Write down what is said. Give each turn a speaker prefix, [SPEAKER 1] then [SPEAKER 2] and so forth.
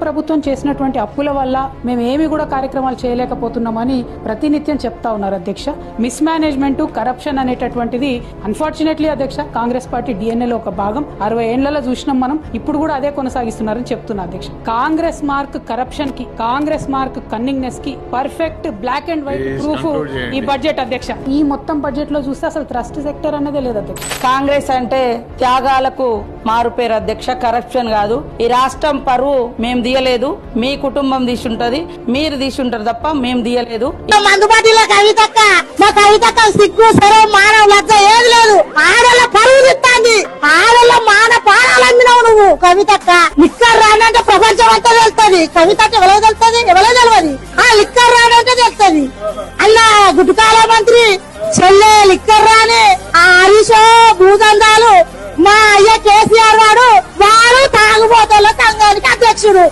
[SPEAKER 1] ప్రభుత్వం చేసినటువంటి అప్పుల వల్ల మేము ఏమి కూడా కార్యక్రమాలు చేయలేకపోతున్నామని ప్రతినిత్యం చెప్తా ఉన్నారు అధ్యక్ష. మిస్ మేనేజ్మెంట్, కరప్షన్ అనేటటువంటిది అన్ఫార్చునేట్లీ అధ్యక్ష కాంగ్రెస్ పార్టీ డిఎన్ఏలో ఒక భాగం. 60 ఏళ్లలో చూసినాం మనం, ఇప్పుడు కూడా అదే కొనసాగిస్తున్నారని చెప్తున్నా అధ్యక్ష. కాంగ్రెస్ మార్క్ కరప్షన్ కి, కాంగ్రెస్ మార్క్ కన్నింగ్నెస్ కి perfect black and white proof ఈ బడ్జెట్ అధ్యక్ష. ఈ మొత్తం బడ్జెట్ లో చూస్తే అసలు ట్రస్ట్ సెక్టర్ అనేది లేదు అధ్యక్ష.
[SPEAKER 2] కాంగ్రెస్ అంటే త్యాగాలకు మారుపేరు అధ్యక్ష, కరప్షన్ కాదు. ఈ రాష్ట్రం పరువు మేము తీయలేదు, మీ కుటుంబం తీసుంటది, మీరు తీసుంటారు తప్ప మేము తీయలేదు.
[SPEAKER 3] మందుబాటిలో కవితక్క, మా కవితక్క సిగ్గు సరే మానవ లజ్జ ఏది లేదు. ఆడల పరువు తిట్టాంది, ఆడల మాన పాడాలమ్మినావు నువ్వు కవితక్క. లిక్కర్ రానంటే ప్రపంచం అంతా తెలుస్తుంది, కవితక్క ఎవరో తెలుస్తుంది, ఎవరో తెలియదు. ఆ లిక్కర్ రానంటే తెలుస్తుంది. అలా గుట్టుకాల మంత్రి చెల్లె లిక్కర్ రాని ఆ హరీషో భూదందాలు మా అయ్య కేసీఆర్ వాడు తాగుబోతల సంఘానికి అధ్యక్షుడు.